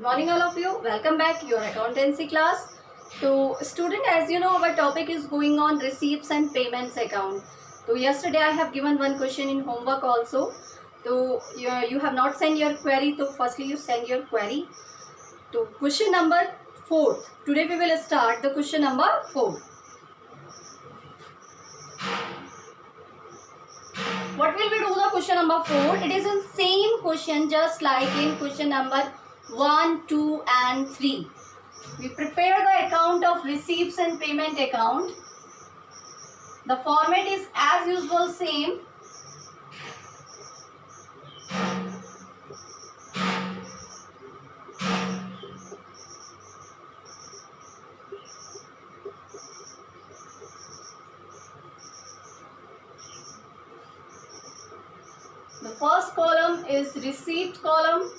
morning all of you. Welcome back your accountancy class. So student, as you know, our topic is going on receipts and payments account. So yesterday I have given one question in homework also. So you have not sent your query. So firstly you send your query. So question number 4. Today we will start the question number 4. What will we do the question number 4? It is the same question just like in question number 1, 2 and 3. We prepare the account of receipts and payment account. The format is as usual same. The first column is receipt column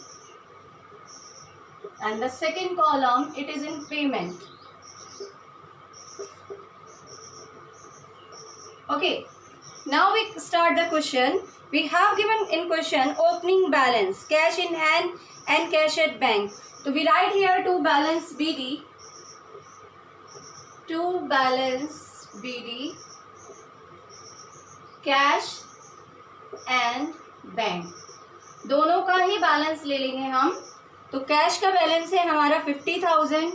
and the second column it is in payment. Okay, now we start the question. We have given in question opening balance, cash in hand and cash at bank. So we write here to balance BD, cash and bank दोनों का ही balance ले लेंगे हम. तो cash का balance है हमारा 50,000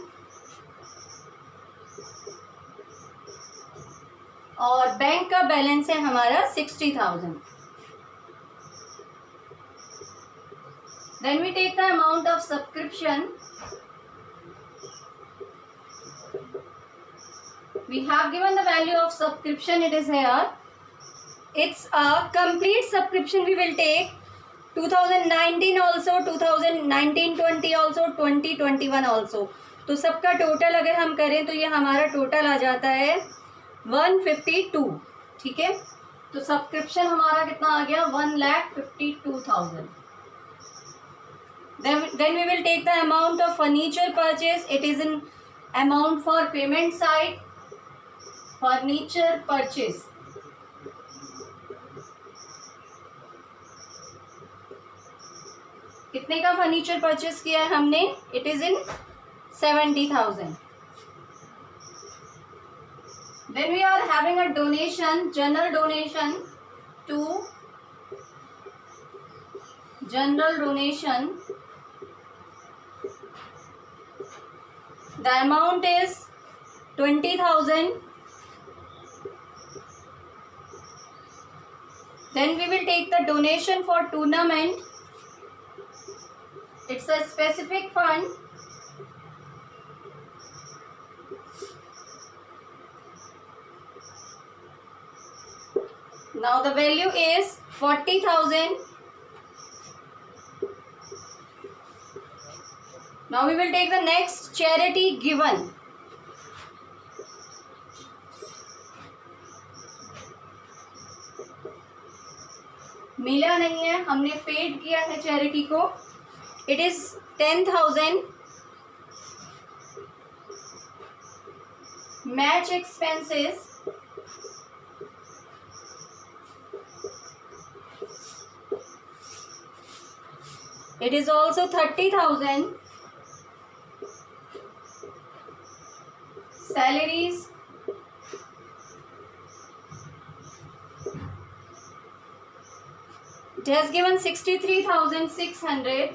और बैंक का बैलेंस है हमारा 60,000. Then we take the amount of subscription. We have given the value of subscription. It is here. It's a complete subscription. We will take 2019 also, 2019-20 also, 2021 also. तो सबका total अगर हम करें तो ये हमारा टोटल आ जाता है 152. ठीक है, तो सब्सक्रिप्शन हमारा कितना आ गया 1,52,000. Then we will take the amount of furniture purchase. It is in amount for payment side. Furniture purchase. कितने का फर्नीचर परचेस किया है हमने? It is in 70,000. Then we are having a donation, general donation to general donation. The amount is 20,000. Then we will take the donation for tournament. It's a specific fund. Now the value is 40,000. Now we will take the next charity given. मिला नहीं है, हमने paid किया है charity को. It is 10,000. Match expenses. It is also 30,000. Salaries. It has given 63,600.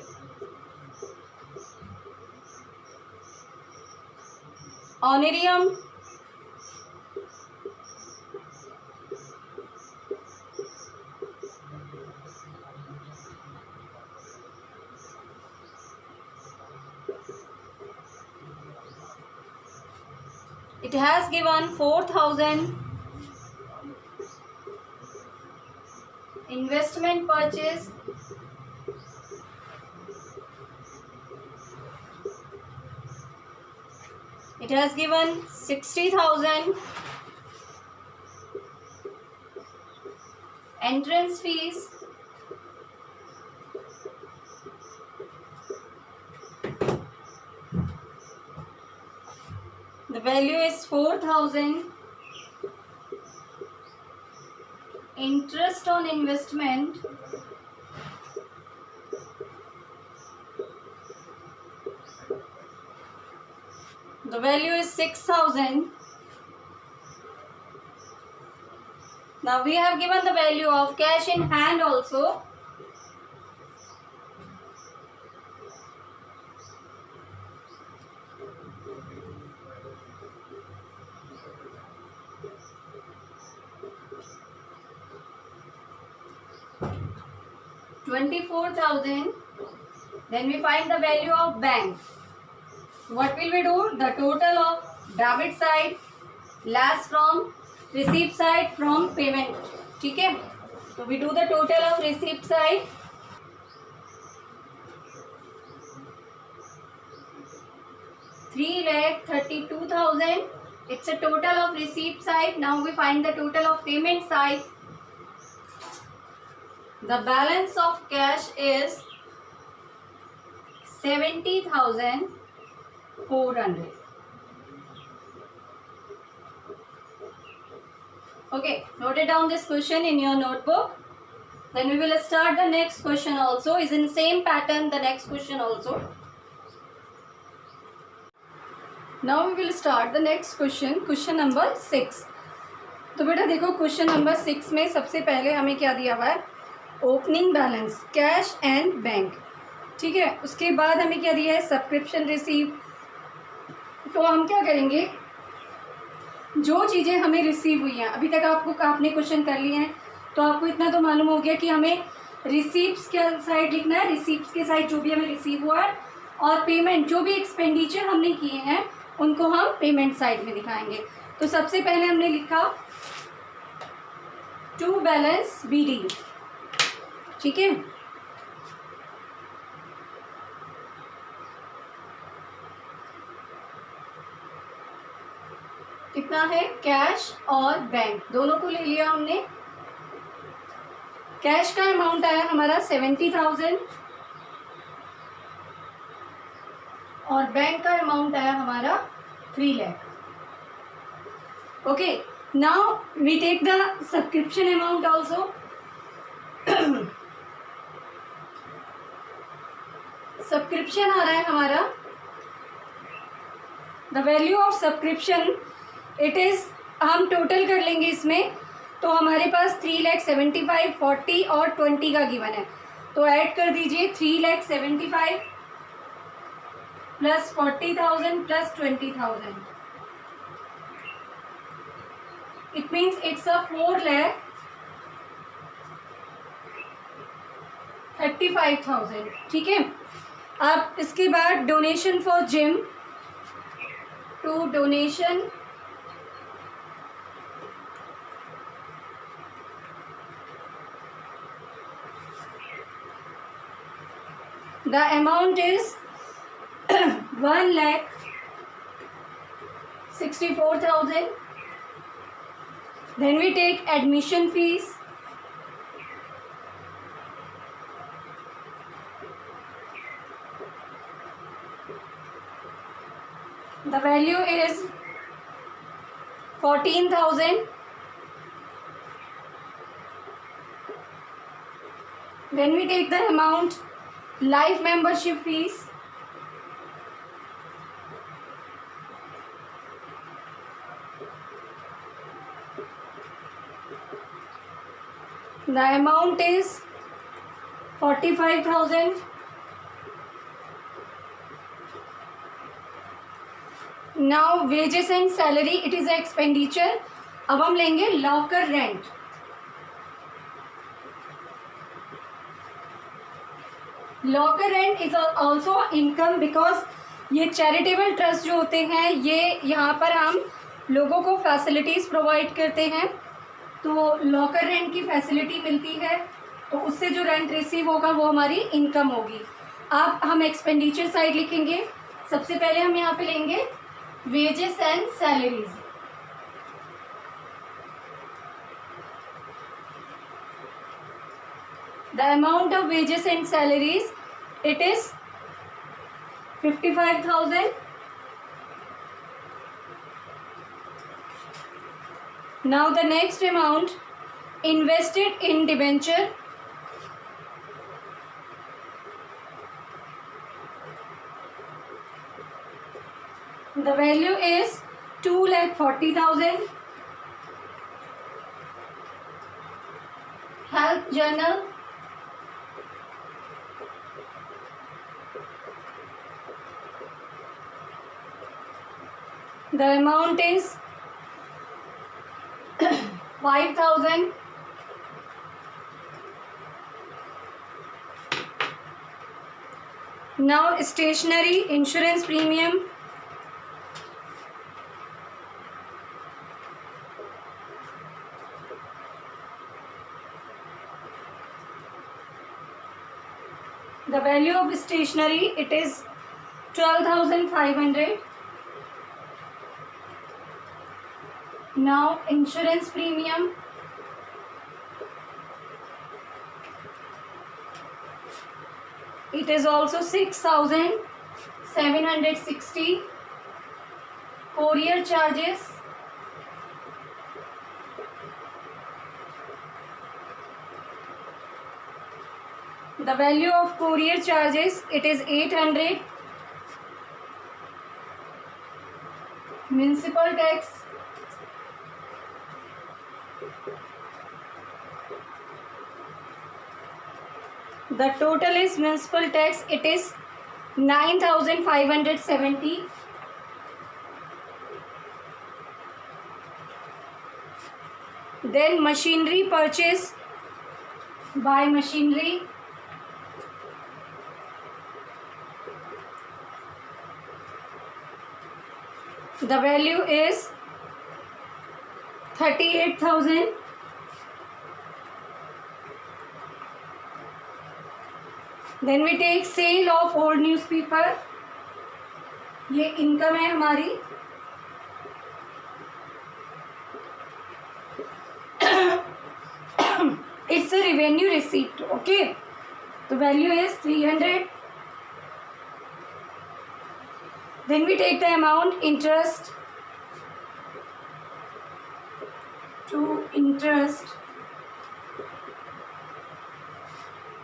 Honorarium. It has given 4,000. Investment purchase. It has given 60,000. Entrance fees. The value is 4,000. Interest on investment. The value is 6,000. Now we have given the value of cash in hand also. $24,000. Then we find the value of bank. What will we do? The total of debit side less from receipt side from payment. ठीक है, so we do the total of receipt side. 3,32,000. It's a total of receipt side. Now we find the total of payment side. The balance of cash is 70,400. Okay, note it down this question in your notebook. Then we will start the next question also. Is in same pattern the next question also. Now we will start the next question. Question number 6. तो बेटा देखो question number 6 में सबसे पहले हमें क्या दिया हुआ है? Opening balance cash and bank. ठीक है, उसके बाद हमें क्या दिया है? Subscription receive. तो हम क्या करेंगे, जो चीज़ें हमें रिसीव हुई हैं, अभी तक आपने क्वेश्चन कर लिए हैं तो आपको इतना तो मालूम हो गया कि हमें रिसीप्ट्स के साइड लिखना है. रिसीप्ट्स के साइड जो भी हमें रिसीव हुआ है और पेमेंट जो भी एक्सपेंडिचर हमने किए हैं उनको हम पेमेंट साइड में दिखाएंगे. तो सबसे पहले हमने लिखा टू बैलेंस BD. ठीक है, कितना है? कैश और बैंक दोनों को ले लिया हमने. कैश का अमाउंट आया हमारा 70,000 और बैंक का अमाउंट आया हमारा 3 lakh. Okay, now we take the subscription amount also. Subscription आ रहा है हमारा, the value of subscription it is, हम टोटल कर लेंगे इसमें तो हमारे पास 3,75,000, 40 और 20 का गिवन है. तो ऐड कर दीजिए 3,75,000 plus 40,000 plus 20,000. It means it's a 4,35,000. ठीक है, अब इसके बाद donation for gym, to donation the amount is 1,64,000. Then we take admission fees. The value is 14,000. Then we take the amount life membership fees. The amount is 45,000. Now wages and salary, it is an expenditure. अब हम लेंगे locker rent. Locker rent is also income because ये charitable trust जो होते हैं ये यहाँ पर हम लोगों को फैसिलिटीज़ प्रोवाइड करते हैं. तो लॉकर रेंट की फैसिलिटी मिलती है तो उससे जो रेंट रिसीव होगा वो हमारी इनकम होगी. अब हम एक्सपेंडिचर साइड लिखेंगे. सबसे पहले हम यहाँ पे लेंगे wages and salaries. The amount of wages and salaries, it is 55,000. Now the next amount invested in debenture. The value is 2,40,000. Health journal. The amount is 5,000. Now stationery insurance premium. The value of stationery, it is 12,500. Now insurance premium. It is also 6,760. Courier charges. The value of courier charges, it is 800. Municipal tax. The total is municipal tax, it is 9,570. Then machinery purchase by machinery. The value is 38,000. Then we take sale of old newspaper. ये income है हमारी. It's a revenue receipt. Okay. The value is 300. Then we take the amount interest to interest.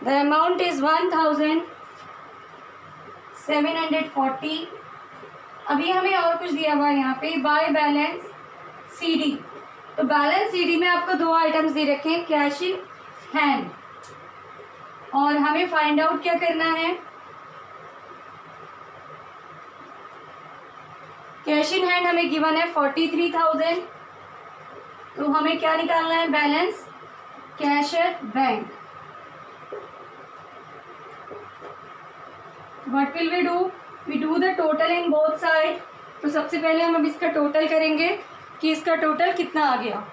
The amount is 1,740. अभी हमें और कुछ दिया हुआ है यहाँ पे बाय बैलेंस CD. तो बैलेंस CD में आपको दो आइटम्स दे रखे हैं, कैश इन हैंड, और हमें फाइंड आउट क्या करना है. कैश इन हैंड हमें गिवन है 43,000. तो हमें क्या निकालना है, balance cash at bank. What will we do? We do the total in both side. तो सबसे पहले हम अब इसका टोटल करेंगे कि इसका टोटल कितना आ गया.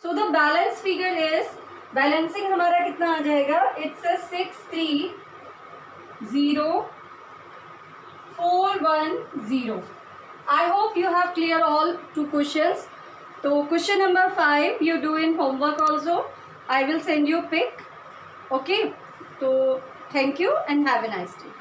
So the balance figure is, balancing हमारा कितना आ जाएगा, it's a 630,410. I hope you have clear all two questions. So question number 5 you do in homework also. I will send you pic. Okay. So thank you and have a nice day.